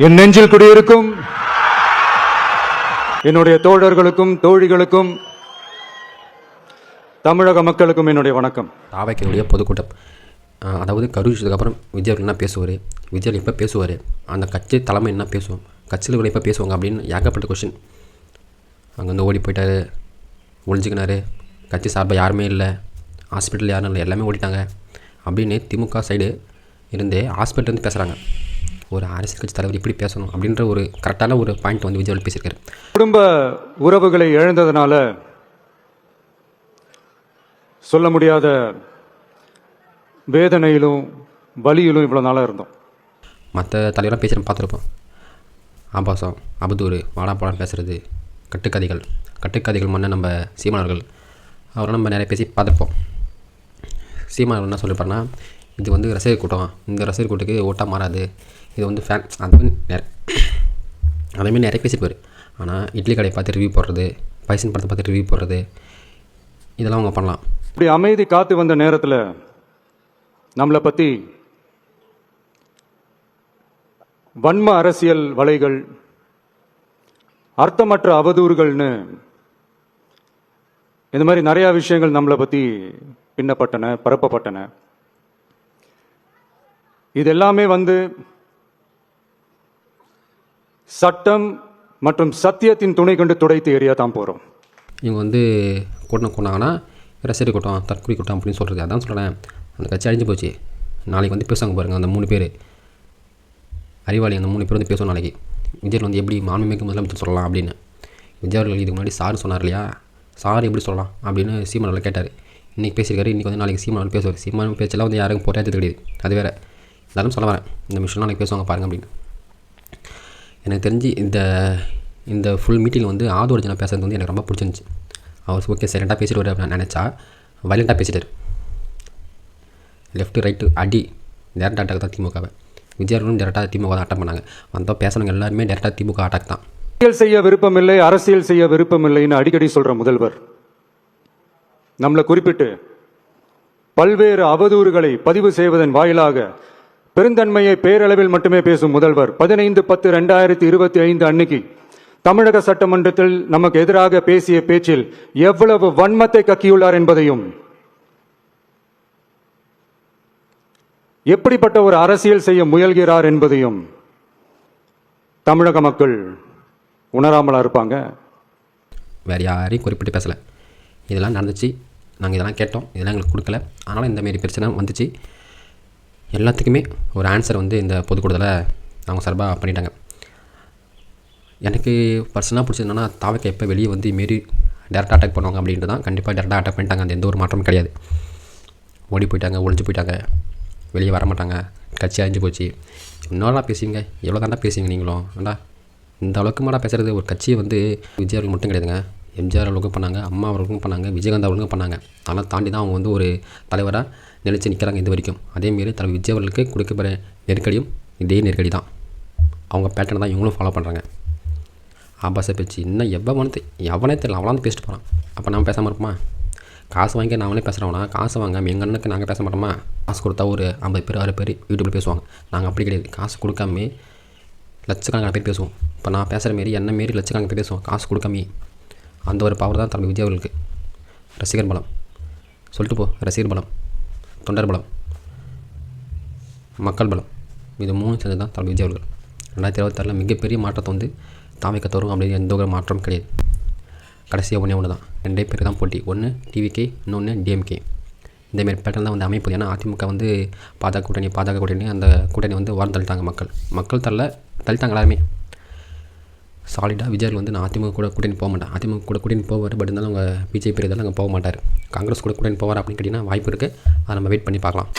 என் நெஞ்சில் குடியிருக்கும் என்னுடைய தோழர்களுக்கும் தோழிகளுக்கும் தமிழக மக்களுக்கும் என்னுடைய வணக்கம். தாவைக்கினுடைய பொதுக்கூட்டம், அதாவது கருவிச்சதுக்கப்புறம் விஜய் என்ன பேசுவார், விஜய் எப்போ பேசுவார், அந்த கட்சி தலைமை என்ன பேசுவோம், கட்சியில் எப்போ பேசுவாங்க அப்படின்னு ஏகப்பட்ட கொஷின். அங்கே வந்து ஓடி போயிட்டார், ஒழிஞ்சிக்கினார், கட்சி சார்பாக யாருமே இல்லை, ஹாஸ்பிட்டல் யாரும் இல்லை, எல்லாமே ஓடிட்டாங்க அப்படின்னு திமுக சைடு இருந்தே ஹாஸ்பிட்டலேருந்து பேசுகிறாங்க. ஒரு அரசியல் கட்சி தலைவர் இப்படி பேசணும் அப்படின்ற ஒரு கரெக்டான ஒரு பாயிண்ட் வந்து விஜய் பேசியிருக்காரு. குடும்ப உறவுகளை இழந்ததுனால சொல்ல முடியாத வேதனையிலும் வலியிலும் இவ்வளோ நாளாக இருந்தோம். மற்ற தலைவராக பேசுகிறேன் பார்த்துருப்போம். ஆபாசம், அவதூறு, வாடாப்பாடம் பேசுகிறது, கட்டுக்கதைகள் முன்னே நம்ம சீமானவர்கள் அவரெல்லாம் நம்ம நிறைய பேசி பார்த்துருப்போம். சீமானவர்கள் என்ன சொல்லியிருப்பாருன்னா, இது வந்து ரசிகர் கூட்டம், இந்த ரசிகர் கூட்டத்துக்கு ஓட்டாக மாறாது, இது வந்து ஃபேன், அதேமாரி நிறைய பேசியிருப்பார். ஆனால் இட்லி கடையை பார்த்து ரிவ்யூ போடுறது, பைசன் படத்தை பார்த்து ரிவ்யூ போடுறது, இதெல்லாம் அவங்க பண்ணலாம். இப்படி அமைதி காத்து வந்த நேரத்தில் நம்மளை பற்றி வன்ம அரசியல் வலைகள், அர்த்தமற்ற அவதூறுகள்னு இந்த மாதிரி நிறையா விஷயங்கள் நம்மளை பற்றி பின்னப்பட்டன, பரப்பப்பட்டன. இது எல்லாமே வந்து சட்டம் மற்றும் சத்தியத்தின் துணை கொண்டு துடைத்து எறியா தான் போகிறோம். இவங்க வந்து கூட்டம் கொண்டாங்கன்னா ரசிகர் கூட்டம், தற்கொலை கூட்டம் அப்படின்னு சொல்கிறது. அதான் சொல்கிறேன், அந்த கட்சி அழிஞ்சு போச்சு. நாளைக்கு வந்து பேசுவாங்க பாருங்கள், அந்த 3 பேர் அறிவாளி, அந்த 3 பேர் வந்து பேசுவோம் நாளைக்கு. விஜய் வந்து எப்படி மாண்புமிகு முதலமைச்சர் சொல்லலாம் அப்படின்னு. விஜய் அவர்கள் இதுக்கு முன்னாடி சார் சொன்னார் இல்லையா, சார் எப்படி சொல்லலாம் அப்படின்னு சீமான் அவர்கள் கேட்டார். இன்றைக்கி பேசியிருக்காரு, இன்றைக்கி வந்து நாளைக்கு சீமான் பேசுவார். சீமான் பேச்செல்லாம் வந்து யாருக்கும் போராட்டது கிடையாது, அது வேறு. எல்லாரும் சொல்ல வரேன், இந்த மிஷன் நாளைக்கு பேசுவாங்க பாருங்கள் அப்படின்னு. எனக்கு தெரிஞ்சு இந்த ஃபுல் மீட்டிங்கில் வந்து ஆதோர்ஜனா பேசுறது வந்து எனக்கு ரொம்ப பிடிச்சிருந்துச்சி. அவர் ஓகே சைலண்டாக பேசிட்டு அப்படின்னு நினச்சா வயலண்ட்டாக பேசிட்டார். லெஃப்ட்டு ரைட்டு அடி, டேரக்ட் அட்டாக் தான் திமுகவை. விஜயர்களும் டேரக்டாக திமுக தான் அட்டாக் பண்ணாங்க. வந்தால் பேசுனவங்க எல்லாருமே டேரக்டாக திமுக அட்டாக் தான். அரசியல் செய்ய விருப்பமில்லை, அரசியல் செய்ய விருப்பமில்லைன்னு அடிக்கடி சொல்கிற முதல்வர் நம்மளை குறிப்பிட்டு பல்வேறு அவதூறுகளை பதிவு செய்வதன் வாயிலாக பெருந்தன்மையை பேரளவில் மட்டுமே பேசும் முதல்வர் 15/10/2025 அன்னைக்கு தமிழக சட்டமன்றத்தில் நமக்கு எதிராக பேசிய பேச்சில் எவ்வளவு வன்மத்தை கக்கியுள்ளார் என்பதையும், எப்படிப்பட்ட ஒரு அரசியல் செய்ய முயல்கிறார் என்பதையும் தமிழக மக்கள் உணராமலா இருப்பாங்க. வேறு யாரையும் குறிப்பிட்டு பேசலை. இதெல்லாம் நடந்துச்சு, நாங்கள் இதெல்லாம் கேட்டோம், இதெல்லாம் எங்களுக்கு கொடுக்கல, அதனால் இந்தமாரி பிரச்சனை வந்துச்சு. எல்லாத்துக்குமே ஒரு ஆன்சர் வந்து இந்த பொதுக்கூட்டத்தில் அவங்க சார்பாக பண்ணிட்டாங்க. எனக்கு பர்சனலாக பிடிச்சதுன்னா, தாவக்க எப்போ வெளியே வந்து மாரி டேரெக்டாக அட்டாக் பண்ணுவாங்க அப்படின்ட்டு தான். கண்டிப்பாக டேரெக்டாக அட்டாக் பண்ணிட்டாங்க, அந்த எந்த ஒரு மாற்றமும் கிடையாது. ஓடி போயிட்டாங்க, ஒழிஞ்சு போயிட்டாங்க, வெளியே வர மாட்டாங்க, கட்சி அழிஞ்சு போச்சு. இன்னொருலாம் பேசுவீங்க, எவ்வளோ தாண்டா பேசுவீங்க நீங்களும் வேண்டா, இந்த அளவுக்கு மாடா பேசுகிறது. ஒரு கட்சியை வந்து விஜய் அவர்கள் மட்டும் கிடையாதுங்க, எம்ஜிஆர் அவர்களுக்கும் பண்ணாங்க, அம்மா அவர்களுக்கும் பண்ணாங்க, விஜயகாந்த் அவர்களுக்கும் பண்ணாங்க. அதெல்லாம் தாண்டி தான் அவங்க வந்து ஒரு தலைவராக நிலைச்சு நிற்கிறாங்க இது வரைக்கும். அதேமாரி தலைவர் விஜய் அவர்களுக்கு கொடுக்கப்படுற நெருக்கடியும் இதே நெருக்கடி தான். அவங்க பேட்டர்னை தான் இவங்களும் ஃபாலோ பண்ணுறாங்க. ஆபாச பேச்சு இன்னும் எவனே தெரியல, அவளாந்து பேசிட்டு போகிறான். அப்போ நம்ம பேசாமல் இருப்போமா? காசு வாங்கி நாங்களே பேசுகிறோம்னா, காசு வாங்காமல் எங்கள் அண்ணனுக்கு நாங்கள் பேச மாட்டோமா? காசு கொடுத்தா ஒரு 50 பேர் 6 பேர் யூடியூப்பில் பேசுவாங்க. நாங்கள் அப்படி கிடையாது, காசு கொடுக்காமே லட்சக்கணக்கான பேர் பேசுவோம். இப்போ நான் பேசுகிற மாரி என்ன மாரி லட்சக்கணக்கான பேர் பேசுவோம், காசு கொடுக்காமே. அந்த ஒரு பவர் தான் தலைவர் விஜய் அவர்களுக்கு. ரசிகர் பலம் சொல்லிட்டு போ, ரசிகர் பலம், தொண்டர் பலம், மக்கள் பலம், இது 3 சேர்ந்து தான் தலைவர் விஜய் அவர்கள் 2026 மிகப்பெரிய மாற்றத்தை வந்து தாவைக்க தரும் அப்படின்னு எந்த ஒரு மாற்றமும் கிடையாது. கடைசியாக ஒன்று தான், 2 பேர் தான் போட்டி. ஒன்று டிவிகே, இன்னொன்று டிஎம்கே. இந்தமாரி பேட்டர்ன் தான் வந்து அமைப்பது. ஏன்னா அதிமுக வந்து பாஜக கூட்டணி அந்த கூட்டணி வந்து வாரம் தள்ளிட்டாங்க. மக்கள் தள்ளிட்டாங்க எல்லாருமே. சாலிடாக விஜய் வந்து நான் அதிமுக கூட கூட்டணி போக மாட்டேன், அதிமுக கூட கூட்டணி போவார், பட் இருந்தாலும் அவங்க பிஜேபி இருந்தாலும் அங்கே போக மாட்டார். காங்கிரஸ் கூட கூட்டணி போவார் அப்படின்னு கேட்டிங்கன்னா வாய்ப்பு இருக்குது. அதை நம்ம வெயிட் பண்ணி பார்க்கலாம்.